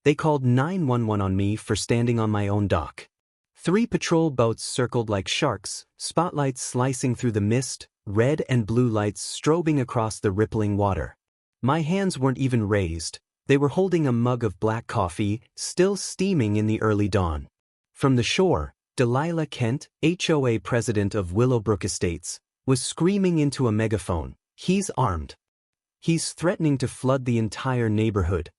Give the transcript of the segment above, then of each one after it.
They called 911 on me for standing on my own dock. 3 patrol boats circled like sharks, spotlights slicing through the mist, red and blue lights strobing across the rippling water. My hands weren't even raised. They were holding a mug of black coffee, still steaming in the early dawn. From the shore, Delilah Kent, HOA president of Willowbrook Estates, was screaming into a megaphone. "He's armed. He's threatening to flood the entire neighborhood."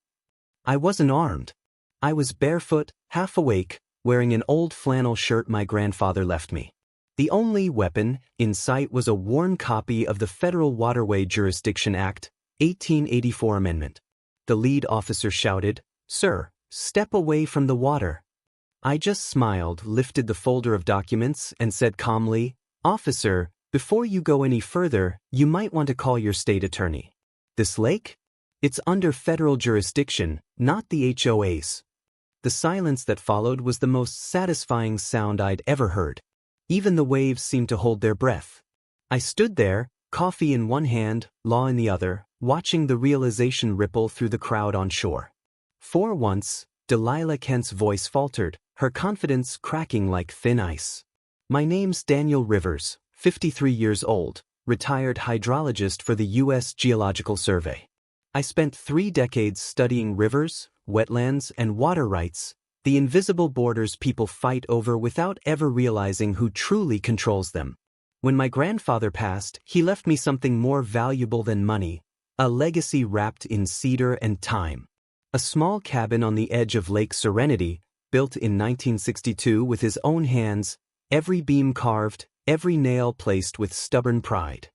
I wasn't armed. I was barefoot, half awake, wearing an old flannel shirt my grandfather left me. The only weapon in sight was a worn copy of the Federal Waterway Jurisdiction Act, 1884 Amendment. The lead officer shouted, "Sir, step away from the water." I just smiled, lifted the folder of documents, and said calmly, "Officer, before you go any further, you might want to call your state attorney. This lake? It's under federal jurisdiction, not the HOA's." The silence that followed was the most satisfying sound I'd ever heard. Even the waves seemed to hold their breath. I stood there, coffee in one hand, law in the other, watching the realization ripple through the crowd on shore. For once, Delilah Kent's voice faltered, her confidence cracking like thin ice. "My name's Daniel Rivers, 53 years old, retired hydrologist for the U.S. Geological Survey. I spent 3 decades studying rivers, wetlands, and water rights, the invisible borders people fight over without ever realizing who truly controls them. When my grandfather passed, he left me something more valuable than money, a legacy wrapped in cedar and time. A small cabin on the edge of Lake Serenity, built in 1962 with his own hands, every beam carved, every nail placed with stubborn pride.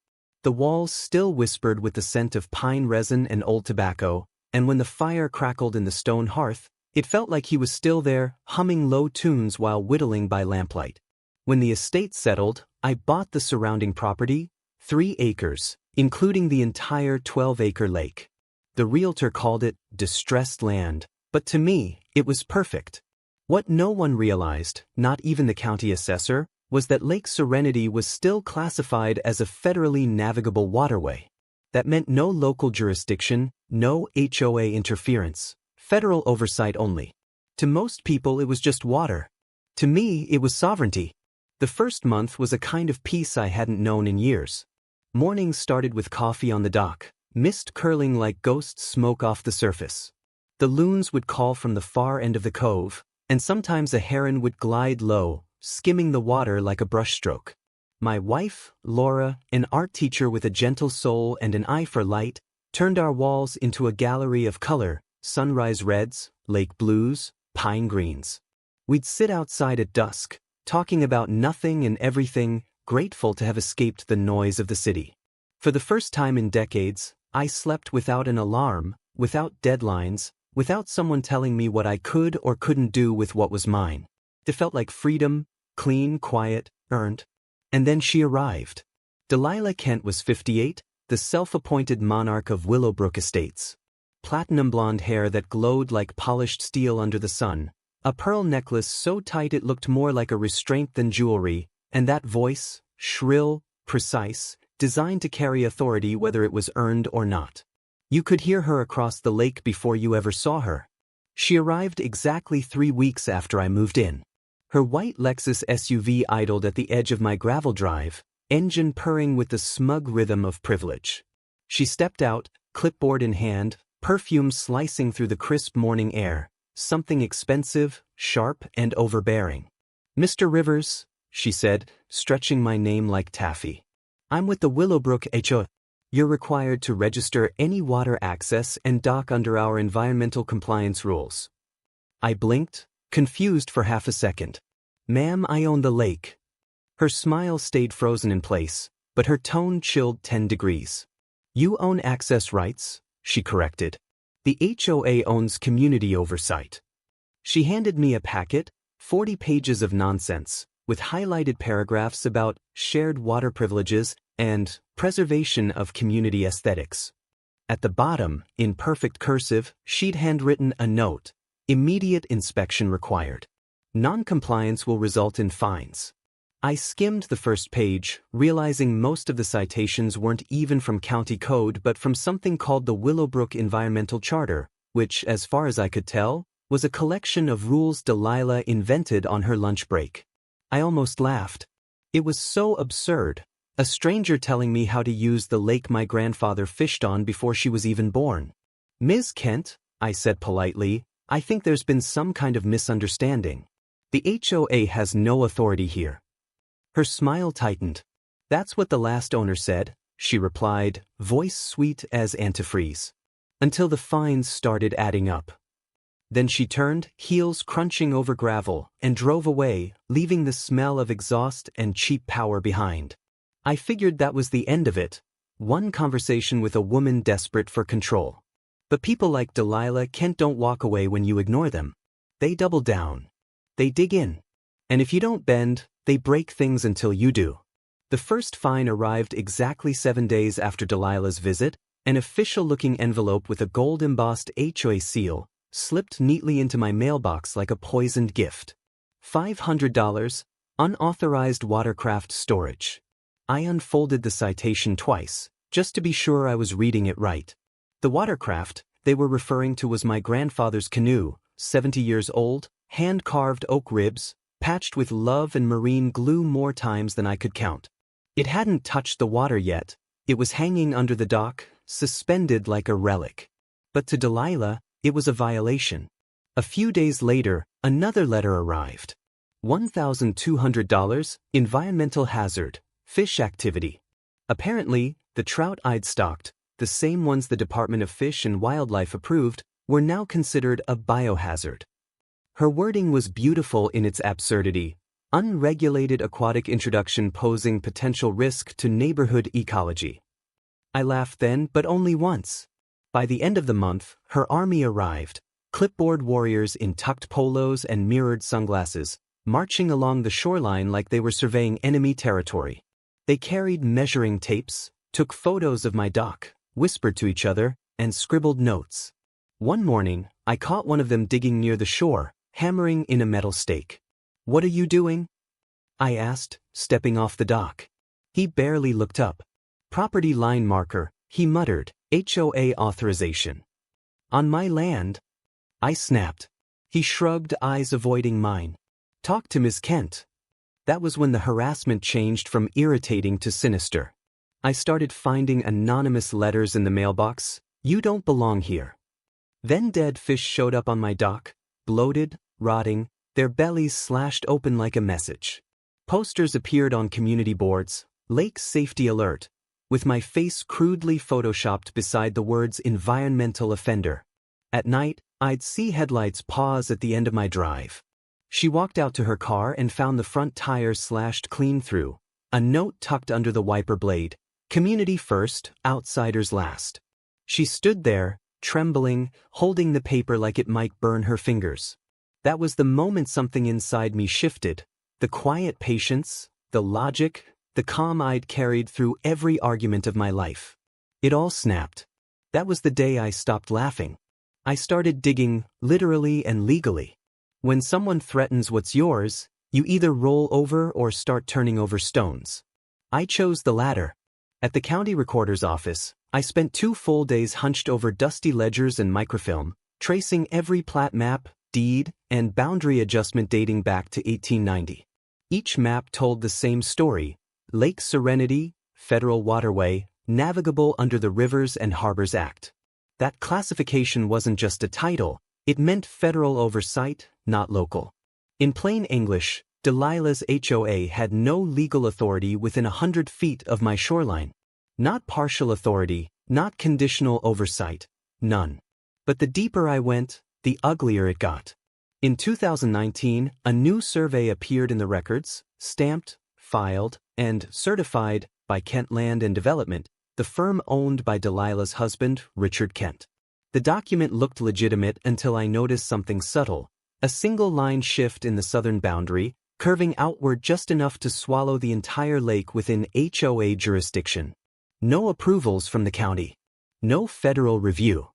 The walls still whispered with the scent of pine resin and old tobacco, and when the fire crackled in the stone hearth, it felt like he was still there, humming low tunes while whittling by lamplight. When the estate settled, I bought the surrounding property, 3 acres, including the entire 12-acre lake. The realtor called it distressed land, but to me, it was perfect. What no one realized, not even the county assessor, was that Lake Serenity was still classified as a federally navigable waterway. That meant no local jurisdiction, no HOA interference, federal oversight only. To most people it was just water. To me it was sovereignty. The first month was a kind of peace I hadn't known in years. Mornings started with coffee on the dock, mist curling like ghost smoke off the surface. The loons would call from the far end of the cove, and sometimes a heron would glide low, skimming the water like a brushstroke. My wife, Laura, an art teacher with a gentle soul and an eye for light, turned our walls into a gallery of color, sunrise reds, lake blues, pine greens. We'd sit outside at dusk, talking about nothing and everything, grateful to have escaped the noise of the city. For the first time in decades, I slept without an alarm, without deadlines, without someone telling me what I could or couldn't do with what was mine. It felt like freedom, clean, quiet, earned. And then she arrived. Delilah Kent was 58, the self-appointed monarch of Willowbrook Estates. Platinum blonde hair that glowed like polished steel under the sun, a pearl necklace so tight it looked more like a restraint than jewelry, and that voice, shrill, precise, designed to carry authority whether it was earned or not. You could hear her across the lake before you ever saw her. She arrived exactly 3 weeks after I moved in. Her white Lexus SUV idled at the edge of my gravel drive, engine purring with the smug rhythm of privilege. She stepped out, clipboard in hand, perfume slicing through the crisp morning air, something expensive, sharp, and overbearing. "Mr. Rivers," she said, stretching my name like taffy. "I'm with the Willowbrook HOA. You're required to register any water access and dock under our environmental compliance rules." I blinked, confused for half a second. "Ma'am, I own the lake." Her smile stayed frozen in place, but her tone chilled 10 degrees. "You own access rights," she corrected. "The HOA owns community oversight." She handed me a packet, 40 pages of nonsense, with highlighted paragraphs about shared water privileges and preservation of community aesthetics. At the bottom, in perfect cursive, she'd handwritten a note: "Immediate inspection required. Non-compliance will result in fines." I skimmed the first page, realizing most of the citations weren't even from county code but from something called the Willowbrook Environmental Charter, which, as far as I could tell, was a collection of rules Delilah invented on her lunch break. I almost laughed. It was so absurd. A stranger telling me how to use the lake my grandfather fished on before she was even born. "Ms. Kent," I said politely, "I think there's been some kind of misunderstanding. The HOA has no authority here." Her smile tightened. "That's what the last owner said," she replied, voice sweet as antifreeze. Until the fines started adding up. Then she turned, heels crunching over gravel, and drove away, leaving the smell of exhaust and cheap power behind. I figured that was the end of it. One conversation with a woman desperate for control. But people like Delilah Kent don't walk away when you ignore them. They double down. They dig in. And if you don't bend, they break things until you do. The first fine arrived exactly 7 days after Delilah's visit, an official-looking envelope with a gold-embossed HOA seal, slipped neatly into my mailbox like a poisoned gift. $500, unauthorized watercraft storage. I unfolded the citation twice, just to be sure I was reading it right. The watercraft they were referring to was my grandfather's canoe, 70 years old, hand-carved oak ribs, patched with love and marine glue more times than I could count. It hadn't touched the water yet. It was hanging under the dock, suspended like a relic. But to Delilah, it was a violation. A few days later, another letter arrived. $1,200, environmental hazard, fish activity. Apparently, the trout I'd stocked, the same ones the Department of Fish and Wildlife approved, were now considered a biohazard. Her wording was beautiful in its absurdity. Unregulated aquatic introduction posing potential risk to neighborhood ecology. I laughed then, but only once. By the end of the month, her army arrived, clipboard warriors in tucked polos and mirrored sunglasses, marching along the shoreline like they were surveying enemy territory. They carried measuring tapes, took photos of my dock, whispered to each other, and scribbled notes. One morning, I caught one of them digging near the shore, hammering in a metal stake. "What are you doing?" I asked, stepping off the dock. He barely looked up. "Property line marker," he muttered, "HOA authorization." "On my land?" I snapped. He shrugged, eyes avoiding mine. "Talk to Ms. Kent." That was when the harassment changed from irritating to sinister. I started finding anonymous letters in the mailbox. "You don't belong here." Then dead fish showed up on my dock, bloated, rotting, their bellies slashed open like a message. Posters appeared on community boards, "Lake Safety Alert," with my face crudely photoshopped beside the words "environmental offender." At night, I'd see headlights pause at the end of my drive. She walked out to her car and found the front tires slashed clean through, a note tucked under the wiper blade, "Community first, outsiders last." She stood there, trembling, holding the paper like it might burn her fingers. That was the moment something inside me shifted. The quiet patience, the logic, the calm I'd carried through every argument of my life. It all snapped. That was the day I stopped laughing. I started digging, literally and legally. When someone threatens what's yours, you either roll over or start turning over stones. I chose the latter. At the county recorder's office, I spent 2 full days hunched over dusty ledgers and microfilm, tracing every plat map, deed, and boundary adjustment dating back to 1890. Each map told the same story: Lake Serenity, Federal Waterway, navigable under the Rivers and Harbors Act. That classification wasn't just a title, it meant federal oversight, not local. In plain English, Delilah's HOA had no legal authority within 100 feet of my shoreline. Not partial authority, not conditional oversight, none. But the deeper I went, the uglier it got. In 2019, a new survey appeared in the records, stamped, filed, and certified by Kent Land and Development, the firm owned by Delilah's husband, Richard Kent. The document looked legitimate until I noticed something subtle: a single line shift in the southern boundary, curving outward just enough to swallow the entire lake within HOA jurisdiction. No approvals from the county. No federal review.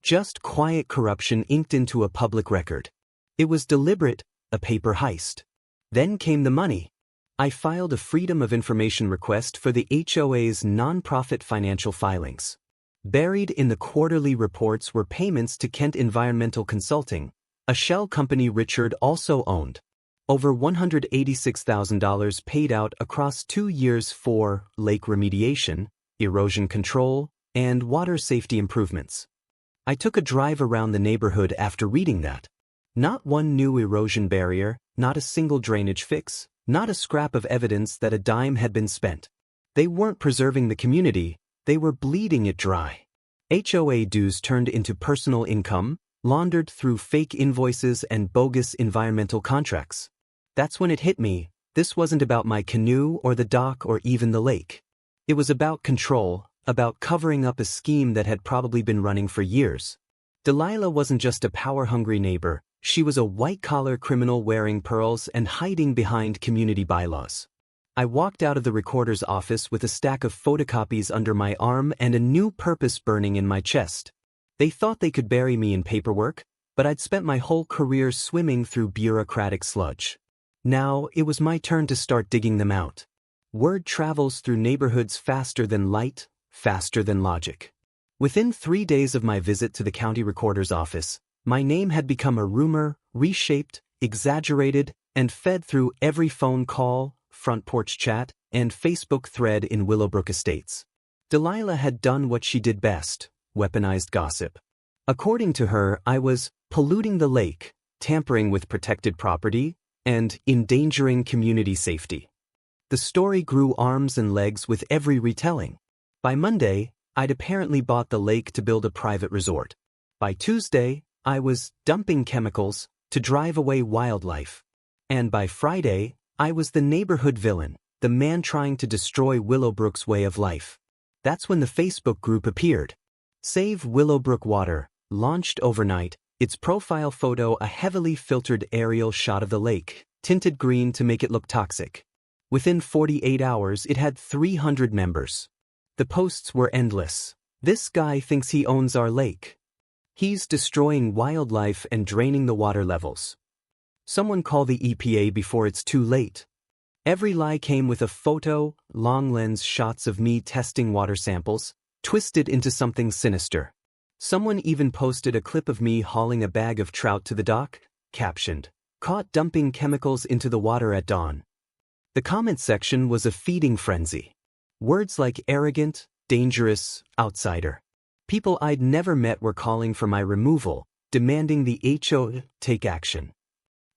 Just quiet corruption inked into a public record. It was deliberate, a paper heist. Then came the money. I filed a Freedom of Information request for the HOA's nonprofit financial filings. Buried in the quarterly reports were payments to Kent Environmental Consulting, a shell company Richard also owned. Over $186,000 paid out across 2 years for lake remediation, erosion control, and water safety improvements. I took a drive around the neighborhood after reading that. Not one new erosion barrier, not a single drainage fix, not a scrap of evidence that a dime had been spent. They weren't preserving the community, they were bleeding it dry. HOA dues turned into personal income, laundered through fake invoices and bogus environmental contracts. That's when it hit me, this wasn't about my canoe or the dock or even the lake. It was about control, about covering up a scheme that had probably been running for years. Delilah wasn't just a power-hungry neighbor, she was a white-collar criminal wearing pearls and hiding behind community bylaws. I walked out of the recorder's office with a stack of photocopies under my arm and a new purpose burning in my chest. They thought they could bury me in paperwork, but I'd spent my whole career swimming through bureaucratic sludge. Now, it was my turn to start digging them out. Word travels through neighborhoods faster than light, faster than logic. Within 3 days of my visit to the county recorder's office, my name had become a rumor, reshaped, exaggerated, and fed through every phone call, front porch chat, and Facebook thread in Willowbrook Estates. Delilah had done what she did best, weaponized gossip. According to her, I was polluting the lake, tampering with protected property, and endangering community safety. The story grew arms and legs with every retelling. By Monday, I'd apparently bought the lake to build a private resort. By Tuesday, I was dumping chemicals to drive away wildlife. And by Friday, I was the neighborhood villain, the man trying to destroy Willowbrook's way of life. That's when the Facebook group appeared. Save Willowbrook Water, launched overnight, its profile photo a heavily filtered aerial shot of the lake, tinted green to make it look toxic. Within 48 hours, it had 300 members. The posts were endless. This guy thinks he owns our lake. He's destroying wildlife and draining the water levels. Someone call the EPA before it's too late. Every lie came with a photo, long lens shots of me testing water samples, twisted into something sinister. Someone even posted a clip of me hauling a bag of trout to the dock, captioned, "Caught dumping chemicals into the water at dawn." The comment section was a feeding frenzy. Words like arrogant, dangerous, outsider. People I'd never met were calling for my removal, demanding the HOA take action.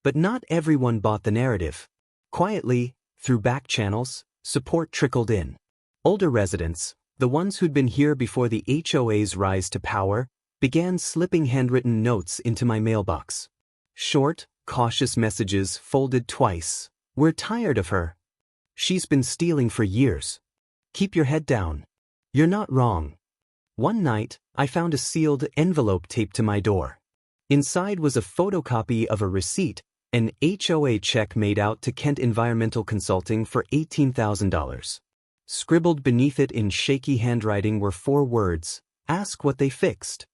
But not everyone bought the narrative. Quietly, through back channels, support trickled in. Older residents, the ones who'd been here before the HOA's rise to power, began slipping handwritten notes into my mailbox. Short, cautious messages folded twice. "We're tired of her. She's been stealing for years. Keep your head down. You're not wrong." One night, I found a sealed envelope taped to my door. Inside was a photocopy of a receipt, an HOA check made out to Kent Environmental Consulting for $18,000. Scribbled beneath it in shaky handwriting were 4 words, "Ask what they fixed."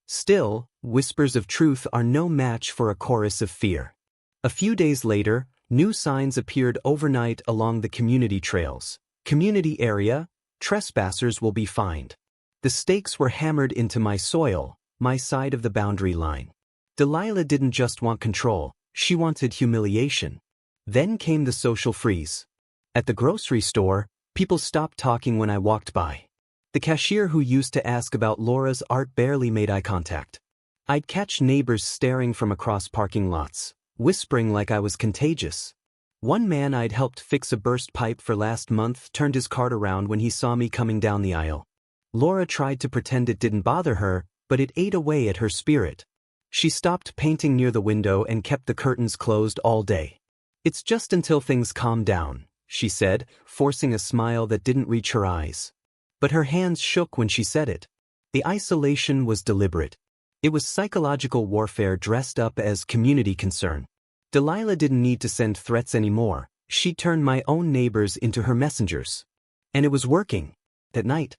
Still, whispers of truth are no match for a chorus of fear. A few days later, new signs appeared overnight along the community trails. Community area, trespassers will be fined. The stakes were hammered into my soil, my side of the boundary line. Delilah didn't just want control, she wanted humiliation. Then came the social freeze. At the grocery store, people stopped talking when I walked by. The cashier who used to ask about Laura's art barely made eye contact. I'd catch neighbors staring from across parking lots, whispering like I was contagious. One man I'd helped fix a burst pipe for last month turned his cart around when he saw me coming down the aisle. Laura tried to pretend it didn't bother her, but it ate away at her spirit. She stopped painting near the window and kept the curtains closed all day. "It's just until things calm down," she said, forcing a smile that didn't reach her eyes. But her hands shook when she said it. The isolation was deliberate. It was psychological warfare dressed up as community concern. Delilah didn't need to send threats anymore. She turned my own neighbors into her messengers. And it was working. That night,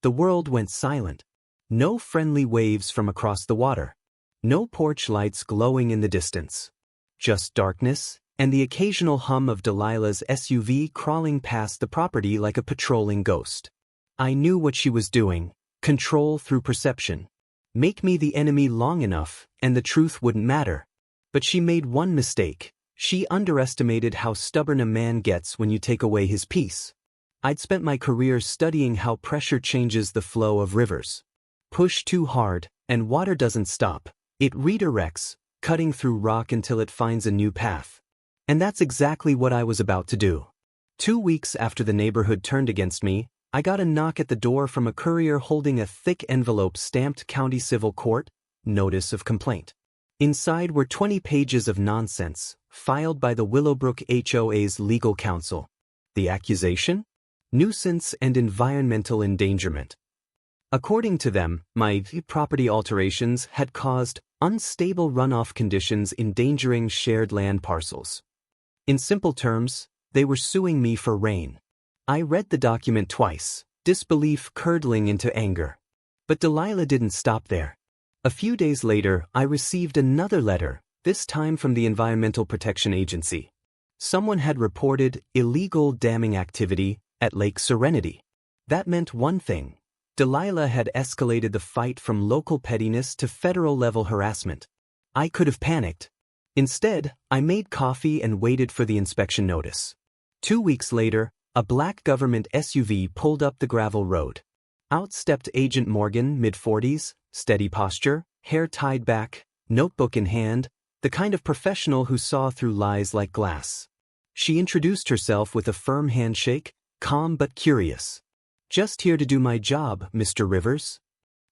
the world went silent. No friendly waves from across the water. No porch lights glowing in the distance. Just darkness, and the occasional hum of Delilah's SUV crawling past the property like a patrolling ghost. I knew what she was doing. Control through perception. Make me the enemy long enough, and the truth wouldn't matter. But she made one mistake. She underestimated how stubborn a man gets when you take away his peace. I'd spent my career studying how pressure changes the flow of rivers. Push too hard, and water doesn't stop. It redirects, cutting through rock until it finds a new path. And that's exactly what I was about to do. 2 weeks after the neighborhood turned against me, I got a knock at the door from a courier holding a thick envelope stamped County Civil Court, Notice of Complaint. Inside were 20 pages of nonsense, filed by the Willowbrook HOA's legal counsel. The accusation? Nuisance and environmental endangerment. According to them, my property alterations had caused unstable runoff conditions endangering shared land parcels. In simple terms, they were suing me for rain. I read the document twice, disbelief curdling into anger. But Delilah didn't stop there. A few days later, I received another letter, this time from the Environmental Protection Agency. Someone had reported illegal damming activity at Lake Serenity. That meant one thing. Delilah had escalated the fight from local pettiness to federal-level harassment. I could have panicked. Instead, I made coffee and waited for the inspection notice. 2 weeks later, a black government SUV pulled up the gravel road. Out stepped Agent Morgan, mid-40s, steady posture, hair tied back, notebook in hand, the kind of professional who saw through lies like glass. She introduced herself with a firm handshake, calm but curious. "Just here to do my job, Mr. Rivers."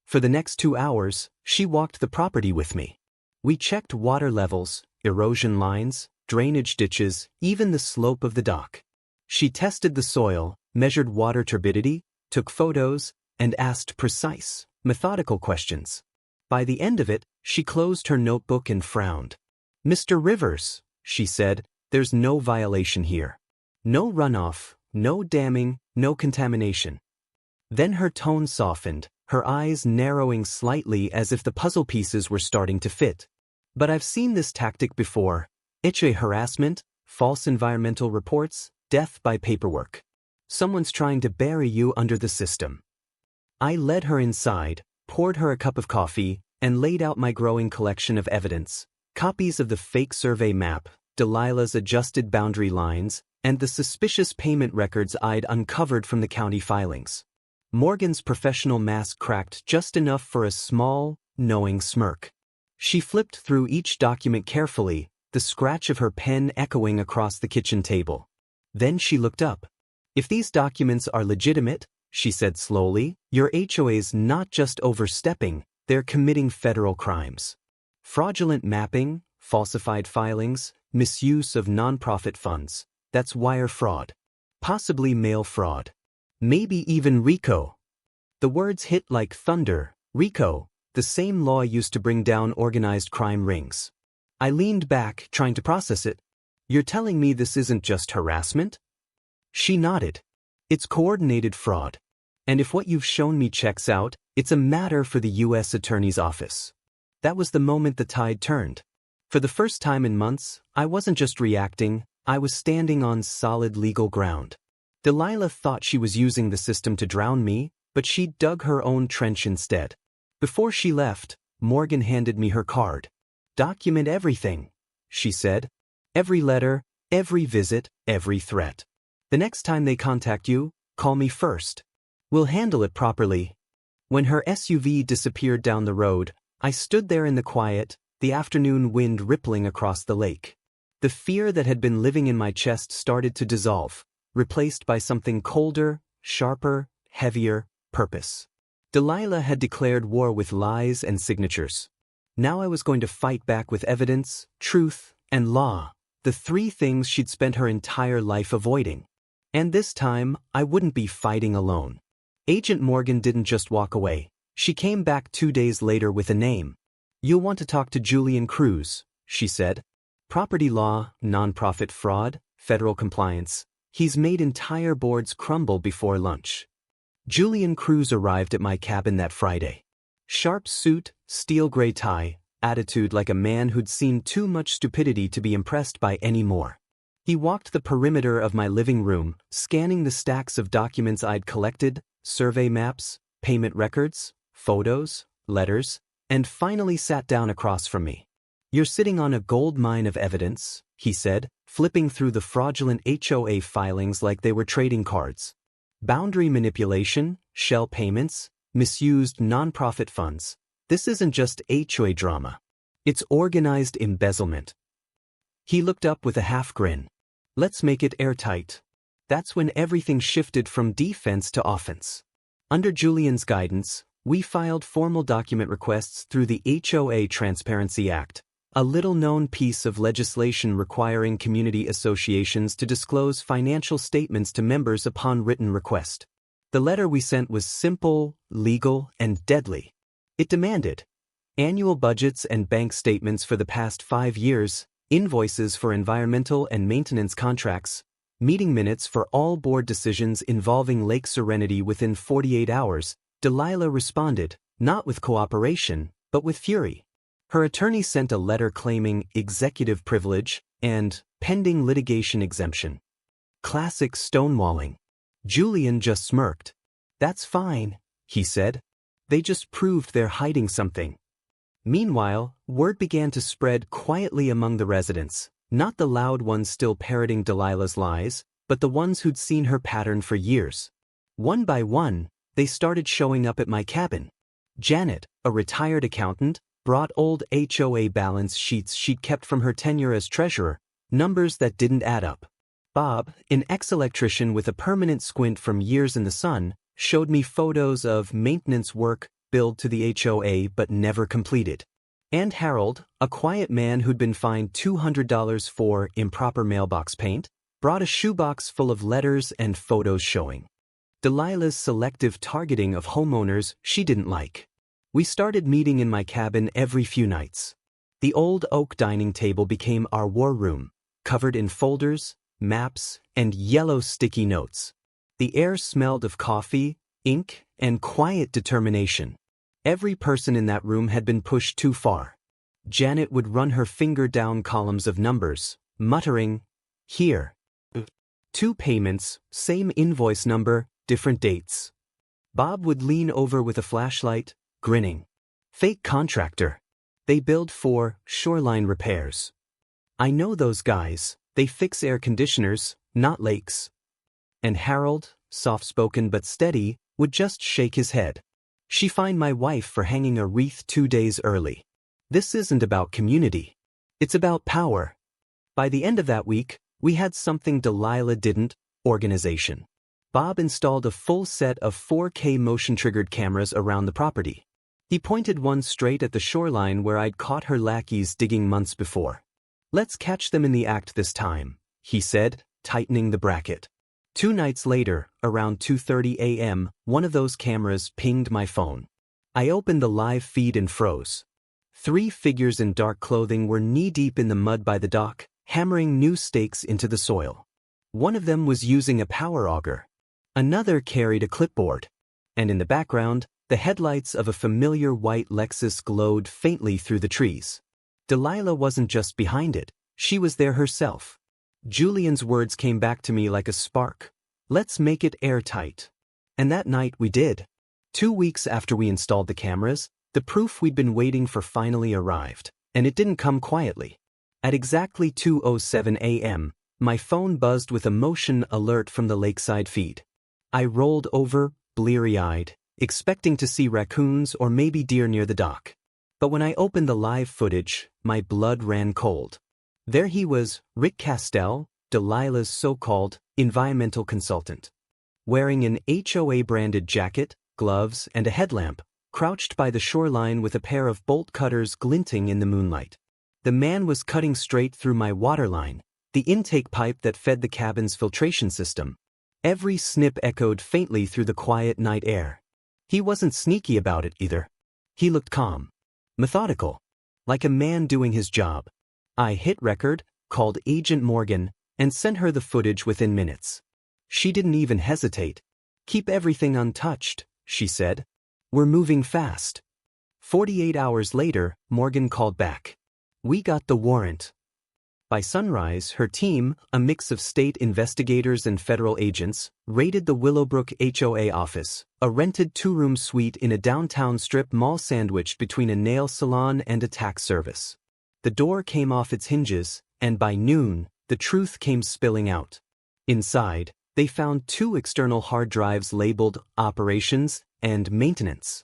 For the next 2 hours, she walked the property with me. We checked water levels, erosion lines, drainage ditches, even the slope of the dock. She tested the soil, measured water turbidity, took photos, and asked precise, methodical questions. By the end of it, she closed her notebook and frowned. "Mr. Rivers," she said, "there's no violation here. No runoff, no damming, no contamination." Then her tone softened, her eyes narrowing slightly as if the puzzle pieces were starting to fit. "But I've seen this tactic before. HOA harassment, false environmental reports, death by paperwork. Someone's trying to bury you under the system." I led her inside, poured her a cup of coffee, and laid out my growing collection of evidence. Copies of the fake survey map, Delilah's adjusted boundary lines, and the suspicious payment records I'd uncovered from the county filings. Morgan's professional mask cracked just enough for a small, knowing smirk. She flipped through each document carefully, the scratch of her pen echoing across the kitchen table. Then she looked up. "If these documents are legitimate," she said slowly, "your HOA's not just overstepping, they're committing federal crimes. Fraudulent mapping, falsified filings, misuse of nonprofit funds. That's wire fraud. Possibly mail fraud. Maybe even RICO." The words hit like thunder. RICO, the same law used to bring down organized crime rings. I leaned back, trying to process it. "You're telling me this isn't just harassment?" She nodded. "It's coordinated fraud. And if what you've shown me checks out, it's a matter for the U.S. Attorney's Office." That was the moment the tide turned. For the first time in months, I wasn't just reacting, I was standing on solid legal ground. Delilah thought she was using the system to drown me, but she dug her own trench instead. Before she left, Morgan handed me her card. "Document everything," she said. "Every letter, every visit, every threat. The next time they contact you, call me first. We'll handle it properly." When her SUV disappeared down the road, I stood there in the quiet, the afternoon wind rippling across the lake. The fear that had been living in my chest started to dissolve, replaced by something colder, sharper, heavier, purpose. Delilah had declared war with lies and signatures. Now I was going to fight back with evidence, truth, and law, the 3 things she'd spent her entire life avoiding. And this time, I wouldn't be fighting alone. Agent Morgan didn't just walk away. She came back 2 days later with a name. "You'll want to talk to Julian Cruz," she said. "Property law, nonprofit fraud, federal compliance. He's made entire boards crumble before lunch." Julian Cruz arrived at my cabin that Friday. Sharp suit, steel gray tie, attitude like a man who'd seen too much stupidity to be impressed by any more. He walked the perimeter of my living room, scanning the stacks of documents I'd collected, survey maps, payment records, photos, letters, and finally sat down across from me. "You're sitting on a gold mine of evidence," he said, flipping through the fraudulent HOA filings like they were trading cards. "Boundary manipulation, shell payments, misused nonprofit funds. This isn't just HOA drama. It's organized embezzlement." He looked up with a half grin. "Let's make it airtight." That's when everything shifted from defense to offense. Under Julian's guidance, we filed formal document requests through the HOA Transparency Act, a little-known piece of legislation requiring community associations to disclose financial statements to members upon written request. The letter we sent was simple, legal, and deadly. It demanded annual budgets and bank statements for the past 5 years, invoices for environmental and maintenance contracts, meeting minutes for all board decisions involving Lake Serenity within 48 hours. Delilah responded, not with cooperation, but with fury. Her attorney sent a letter claiming executive privilege and pending litigation exemption. Classic stonewalling. Julian just smirked. "That's fine," he said. "They just proved they're hiding something." Meanwhile, word began to spread quietly among the residents, not the loud ones still parroting Delilah's lies, but the ones who'd seen her pattern for years. One by one, they started showing up at my cabin. Janet, a retired accountant, brought old HOA balance sheets she'd kept from her tenure as treasurer, numbers that didn't add up. Bob, an ex-electrician with a permanent squint from years in the sun, showed me photos of maintenance work billed to the HOA but never completed. And Harold, a quiet man who'd been fined $200 for improper mailbox paint, brought a shoebox full of letters and photos showing Delilah's selective targeting of homeowners she didn't like. We started meeting in my cabin every few nights. The old oak dining table became our war room, covered in folders, maps, and yellow sticky notes. The air smelled of coffee, ink, and quiet determination. Every person in that room had been pushed too far. Janet would run her finger down columns of numbers, muttering, "Here. 2 payments, same invoice number, different dates." Bob would lean over with a flashlight, grinning. "Fake contractor. They billed for shoreline repairs. I know those guys, they fix air conditioners, not lakes." And Harold, soft-spoken but steady, would just shake his head. "She fined my wife for hanging a wreath 2 days early. This isn't about community. It's about power." By the end of that week, we had something Delilah didn't: organization. Bob installed a full set of 4K motion-triggered cameras around the property. He pointed one straight at the shoreline where I'd caught her lackeys digging months before. "Let's catch them in the act this time," he said, tightening the bracket. 2 nights later, around 2:30 a.m., one of those cameras pinged my phone. I opened the live feed and froze. 3 figures in dark clothing were knee-deep in the mud by the dock, hammering new stakes into the soil. One of them was using a power auger. Another carried a clipboard. And in the background, the headlights of a familiar white Lexus glowed faintly through the trees. Delilah wasn't just behind it, she was there herself. Julian's words came back to me like a spark. "Let's make it airtight." And that night we did. 2 weeks after we installed the cameras, the proof we'd been waiting for finally arrived, and it didn't come quietly. At exactly 2:07 a.m., my phone buzzed with a motion alert from the lakeside feed. I rolled over, bleary-eyed, expecting to see raccoons or maybe deer near the dock. But when I opened the live footage, my blood ran cold. There he was, Rick Castell, Delilah's so-called environmental consultant. Wearing an HOA-branded jacket, gloves, and a headlamp, crouched by the shoreline with a pair of bolt cutters glinting in the moonlight. The man was cutting straight through my waterline, the intake pipe that fed the cabin's filtration system. Every snip echoed faintly through the quiet night air. He wasn't sneaky about it either. He looked calm, methodical, like a man doing his job. I hit record, called Agent Morgan, and sent her the footage within minutes. She didn't even hesitate. "Keep everything untouched," she said. "We're moving fast." 48 hours later, Morgan called back. "We got the warrant." By sunrise, her team, a mix of state investigators and federal agents, raided the Willowbrook HOA office, a rented 2-room suite in a downtown strip mall sandwiched between a nail salon and a tax service. The door came off its hinges, and by noon, the truth came spilling out. Inside, they found 2 external hard drives labeled Operations and Maintenance.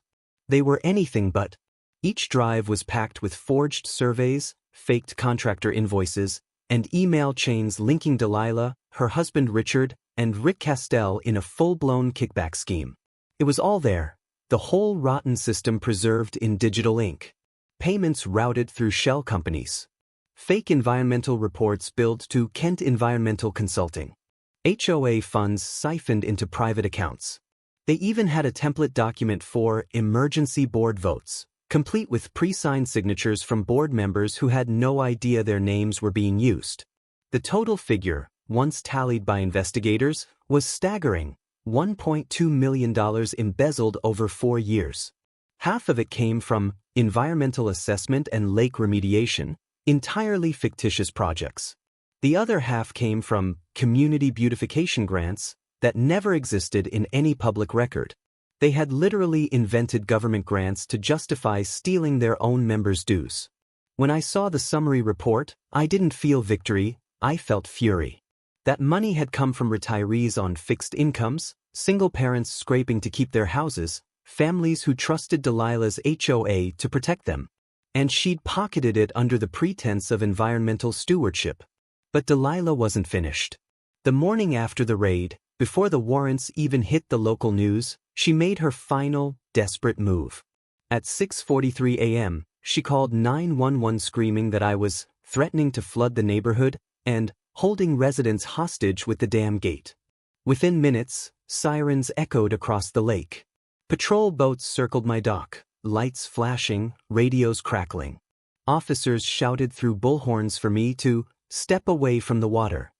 They were anything but. Each drive was packed with forged surveys, faked contractor invoices, and email chains linking Delilah, her husband Richard, and Rick Castell in a full-blown kickback scheme. It was all there, the whole rotten system preserved in digital ink. Payments routed through shell companies. Fake environmental reports billed to Kent Environmental Consulting. HOA funds siphoned into private accounts. They even had a template document for emergency board votes, complete with pre-signed signatures from board members who had no idea their names were being used. The total figure, once tallied by investigators, was staggering: $1.2 million embezzled over 4 years. Half of it came from environmental assessment and lake remediation, entirely fictitious projects. The other half came from community beautification grants that never existed in any public record. They had literally invented government grants to justify stealing their own members' dues. When I saw the summary report, I didn't feel victory, I felt fury. That money had come from retirees on fixed incomes, single parents scraping to keep their houses, families who trusted Delilah's HOA to protect them. And she'd pocketed it under the pretense of environmental stewardship. But Delilah wasn't finished. The morning after the raid, before the warrants even hit the local news, she made her final, desperate move. At 6:43 a.m., she called 911 screaming that I was threatening to flood the neighborhood and holding residents hostage with the dam gate. Within minutes, sirens echoed across the lake. Patrol boats circled my dock, lights flashing, radios crackling. Officers shouted through bullhorns for me to step away from the water.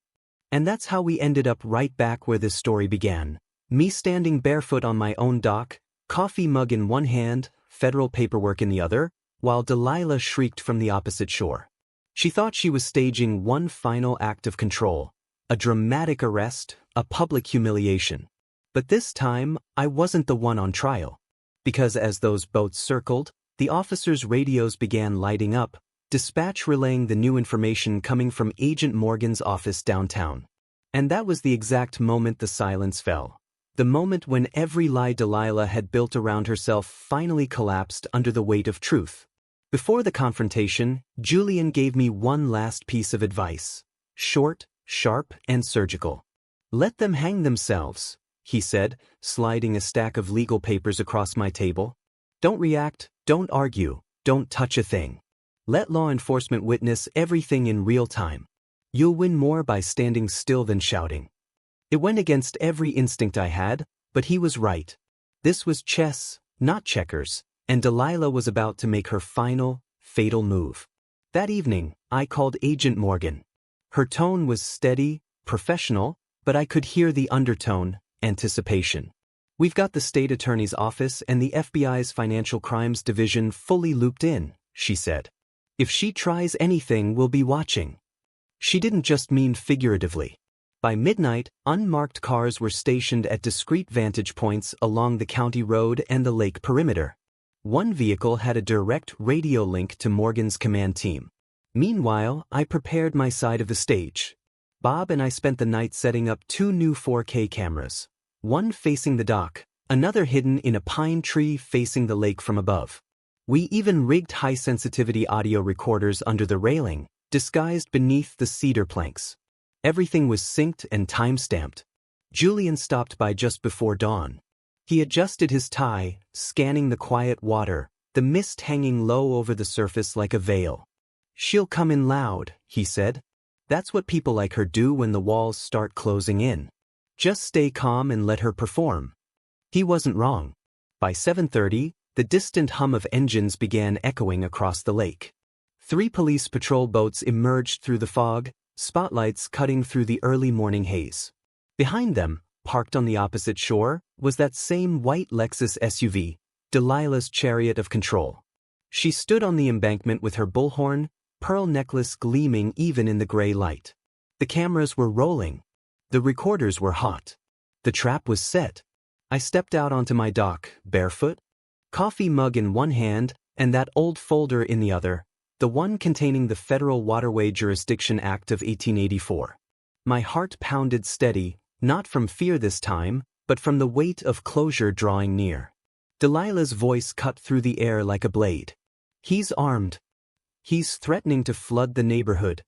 And that's how we ended up right back where this story began. Me standing barefoot on my own dock, coffee mug in one hand, federal paperwork in the other, while Delilah shrieked from the opposite shore. She thought she was staging one final act of control, a dramatic arrest, a public humiliation. But this time, I wasn't the one on trial. Because as those boats circled, the officers' radios began lighting up, dispatch relaying the new information coming from Agent Morgan's office downtown. And that was the exact moment the silence fell. The moment when every lie Delilah had built around herself finally collapsed under the weight of truth. Before the confrontation, Julian gave me one last piece of advice. Short, sharp, and surgical. Let them hang themselves, he said, sliding a stack of legal papers across my table. Don't react, don't argue, don't touch a thing. Let law enforcement witness everything in real time. You'll win more by standing still than shouting. It went against every instinct I had, but he was right. This was chess, not checkers, and Delilah was about to make her final, fatal move. That evening, I called Agent Morgan. Her tone was steady, professional, but I could hear the undertone, anticipation. We've got the state attorney's office and the FBI's Financial Crimes Division fully looped in, she said. If she tries anything, we'll be watching. She didn't just mean figuratively. By midnight, unmarked cars were stationed at discrete vantage points along the county road and the lake perimeter. One vehicle had a direct radio link to Morgan's command team. Meanwhile, I prepared my side of the stage. Bob and I spent the night setting up 2 new 4K cameras, one facing the dock, another hidden in a pine tree facing the lake from above. We even rigged high-sensitivity audio recorders under the railing, disguised beneath the cedar planks. Everything was synced and time-stamped. Julian stopped by just before dawn. He adjusted his tie, scanning the quiet water, the mist hanging low over the surface like a veil. She'll come in loud, he said. That's what people like her do when the walls start closing in. Just stay calm and let her perform. He wasn't wrong. By 7:30, the distant hum of engines began echoing across the lake. 3 police patrol boats emerged through the fog, spotlights cutting through the early morning haze. Behind them, parked on the opposite shore, was that same white Lexus SUV, Delilah's chariot of control. She stood on the embankment with her bullhorn, pearl necklace gleaming even in the gray light. The cameras were rolling. The recorders were hot. The trap was set. I stepped out onto my dock, barefoot, coffee mug in one hand and that old folder in the other, the one containing the Federal Waterway Jurisdiction Act of 1884. My heart pounded steady, not from fear this time, but from the weight of closure drawing near. Delilah's voice cut through the air like a blade. He's armed. He's threatening to flood the neighborhood.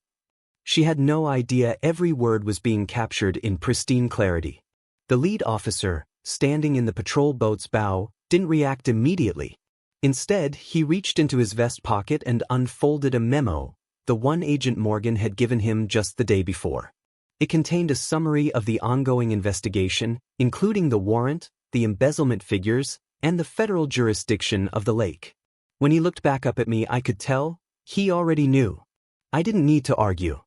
She had no idea every word was being captured in pristine clarity. The lead officer, standing in the patrol boat's bow, didn't react immediately. Instead, he reached into his vest pocket and unfolded a memo, the one Agent Morgan had given him just the day before. It contained a summary of the ongoing investigation, including the warrant, the embezzlement figures, and the federal jurisdiction of the lake. When he looked back up at me, I could tell he already knew. I didn't need to argue.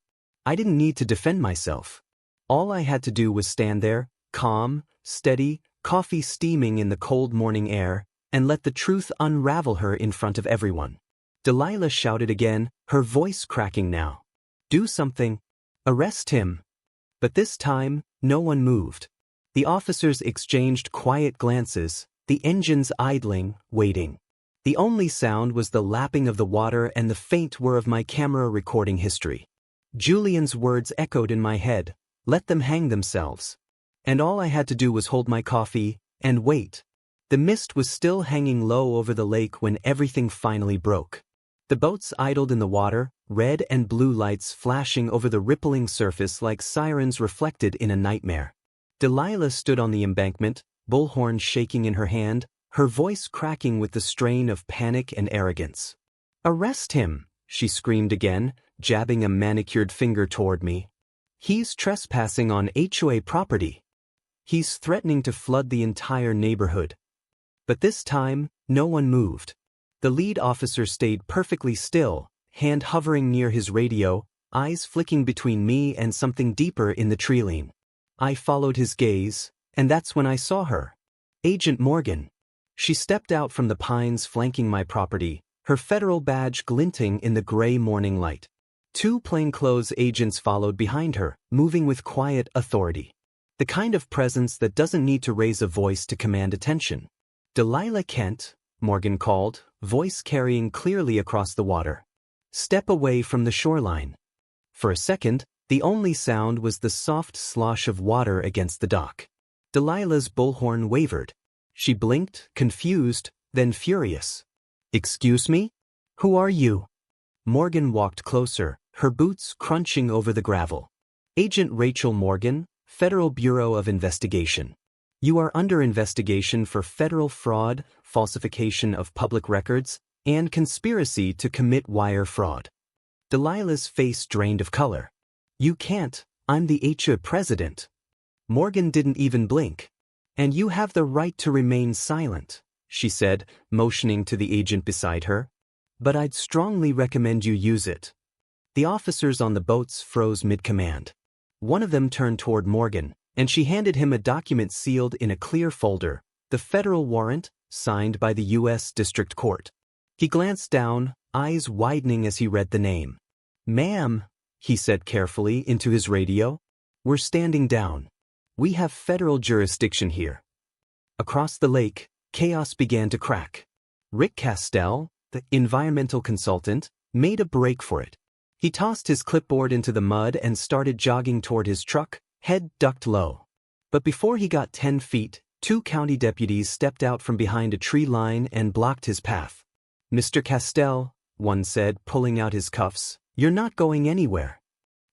I didn't need to defend myself. All I had to do was stand there, calm, steady, coffee steaming in the cold morning air, and let the truth unravel her in front of everyone. Delilah shouted again, her voice cracking now. Do something. Arrest him. But this time, no one moved. The officers exchanged quiet glances, the engines idling, waiting. The only sound was the lapping of the water and the faint whir of my camera recording history. Julian's words echoed in my head, let them hang themselves. And all I had to do was hold my coffee and wait. The mist was still hanging low over the lake when everything finally broke. The boats idled in the water, red and blue lights flashing over the rippling surface like sirens reflected in a nightmare. Delilah stood on the embankment, bullhorn shaking in her hand, her voice cracking with the strain of panic and arrogance. Arrest him, she screamed again, jabbing a manicured finger toward me. He's trespassing on HOA property. He's threatening to flood the entire neighborhood. But this time, no one moved. The lead officer stayed perfectly still, hand hovering near his radio, eyes flicking between me and something deeper in the treeline. I followed his gaze, and that's when I saw her. Agent Morgan. She stepped out from the pines flanking my property, her federal badge glinting in the gray morning light. Two plainclothes agents followed behind her, moving with quiet authority. The kind of presence that doesn't need to raise a voice to command attention. Delilah Kent, Morgan called, voice carrying clearly across the water. Step away from the shoreline. For a second, the only sound was the soft slosh of water against the dock. Delilah's bullhorn wavered. She blinked, confused, then furious. Excuse me? Who are you? Morgan walked closer, her boots crunching over the gravel. Agent Rachel Morgan, Federal Bureau of Investigation. You are under investigation for federal fraud, falsification of public records, and conspiracy to commit wire fraud. Delilah's face drained of color. You can't, I'm the HOA president. Morgan didn't even blink. And you have the right to remain silent, she said, motioning to the agent beside her. But I'd strongly recommend you use it. The officers on the boats froze mid-command. One of them turned toward Morgan, and she handed him a document sealed in a clear folder, the federal warrant, signed by the U.S. District Court. He glanced down, eyes widening as he read the name. Ma'am, he said carefully into his radio, we're standing down. We have federal jurisdiction here. Across the lake, chaos began to crack. Rick Castell, the environmental consultant, made a break for it. He tossed his clipboard into the mud and started jogging toward his truck, head ducked low. But before he got 10 feet, two county deputies stepped out from behind a tree line and blocked his path. Mr. Castell, one said, pulling out his cuffs, you're not going anywhere.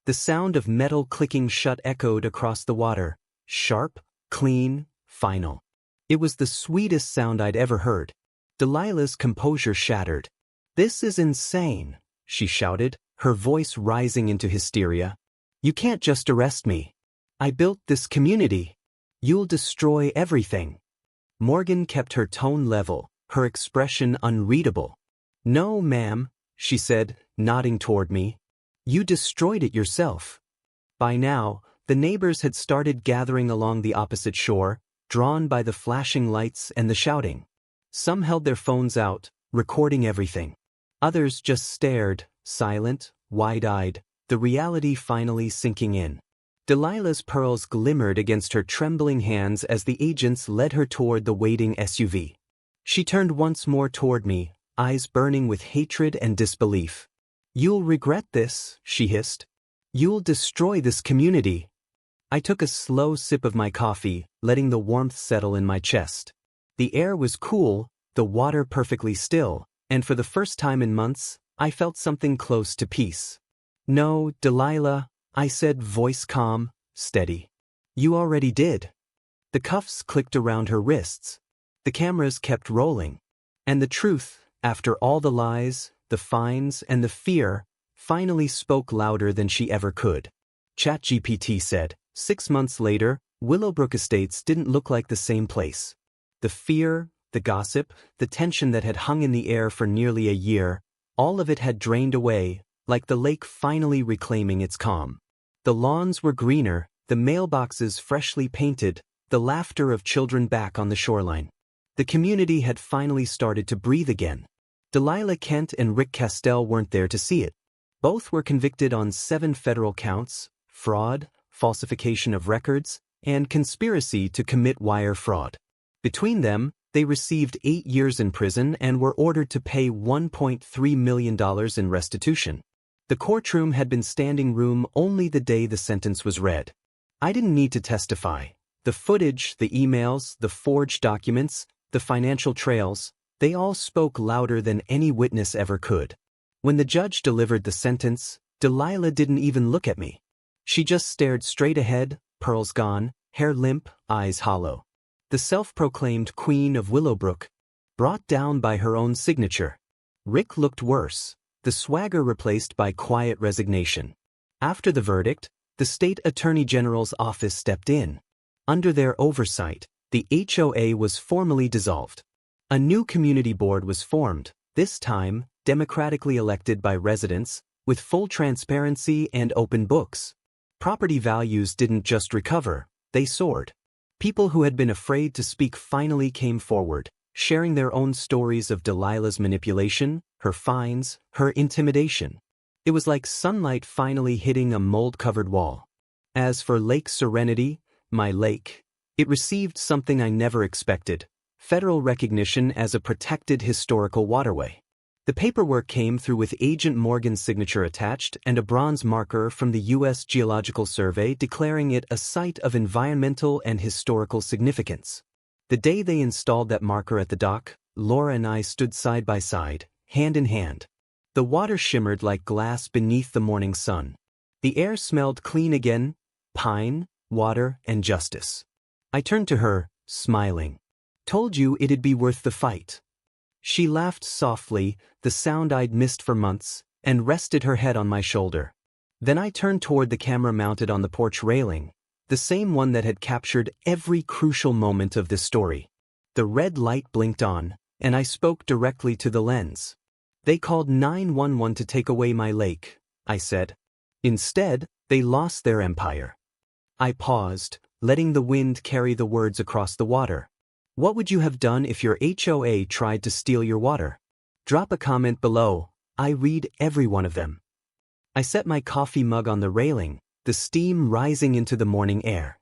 The sound of metal clicking shut echoed across the water, sharp, clean, final. It was the sweetest sound I'd ever heard. Delilah's composure shattered. This is insane, she shouted, her voice rising into hysteria. You can't just arrest me. I built this community. You'll destroy everything. Morgan kept her tone level, her expression unreadable. No, ma'am, she said, nodding toward me. You destroyed it yourself. By now, the neighbors had started gathering along the opposite shore, drawn by the flashing lights and the shouting. Some held their phones out, recording everything. Others just stared, silent, wide-eyed, the reality finally sinking in. Delilah's pearls glimmered against her trembling hands as the agents led her toward the waiting SUV. She turned once more toward me, eyes burning with hatred and disbelief. "You'll regret this," she hissed. "You'll destroy this community." I took a slow sip of my coffee, letting the warmth settle in my chest. The air was cool, the water perfectly still, and for the first time in months, I felt something close to peace. "No, Delilah," I said, voice calm, steady. "You already did." The cuffs clicked around her wrists. The cameras kept rolling. And the truth, after all the lies, the fines, and the fear, finally spoke louder than she ever could. ChatGPT said, 6 months later, Willowbrook Estates didn't look like the same place. The fear, the gossip, the tension that had hung in the air for nearly a year, all of it had drained away, like the lake finally reclaiming its calm. The lawns were greener, the mailboxes freshly painted, the laughter of children back on the shoreline. The community had finally started to breathe again. Delilah Kent and Rick Castell weren't there to see it. Both were convicted on 7 federal counts: fraud, falsification of records, and conspiracy to commit wire fraud. Between them, they received 8 years in prison and were ordered to pay $1.3 million in restitution. The courtroom had been standing room only the day the sentence was read. I didn't need to testify. The footage, the emails, the forged documents, the financial trails, they all spoke louder than any witness ever could. When the judge delivered the sentence, Delilah didn't even look at me. She just stared straight ahead, pearls gone, hair limp, eyes hollow. The self-proclaimed Queen of Willowbrook, brought down by her own signature. Rick looked worse, the swagger replaced by quiet resignation. After the verdict, the state attorney general's office stepped in. Under their oversight, the HOA was formally dissolved. A new community board was formed, this time democratically elected by residents, with full transparency and open books. Property values didn't just recover, they soared. People who had been afraid to speak finally came forward, sharing their own stories of Delilah's manipulation, her fines, her intimidation. It was like sunlight finally hitting a mold-covered wall. As for Lake Serenity, my lake, it received something I never expected: federal recognition as a protected historical waterway. The paperwork came through with Agent Morgan's signature attached and a bronze marker from the U.S. Geological Survey declaring it a site of environmental and historical significance. The day they installed that marker at the dock, Laura and I stood side by side, hand in hand. The water shimmered like glass beneath the morning sun. The air smelled clean again: pine, water, and justice. I turned to her, smiling. "Told you it'd be worth the fight." She laughed softly, the sound I'd missed for months, and rested her head on my shoulder. Then I turned toward the camera mounted on the porch railing, the same one that had captured every crucial moment of this story. The red light blinked on, and I spoke directly to the lens. "They called 911 to take away my lake," I said. "Instead, they lost their empire." I paused, letting the wind carry the words across the water. What would you have done if your HOA tried to steal your water? Drop a comment below. I read every one of them. I set my coffee mug on the railing, the steam rising into the morning air.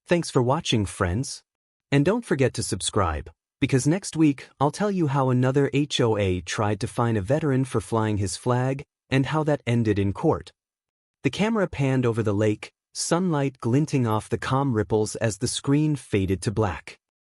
Thanks for watching, friends. And don't forget to subscribe, because next week I'll tell you how another HOA tried to fine a veteran for flying his flag and how that ended in court. The camera panned over the lake, sunlight glinting off the calm ripples as the screen faded to black.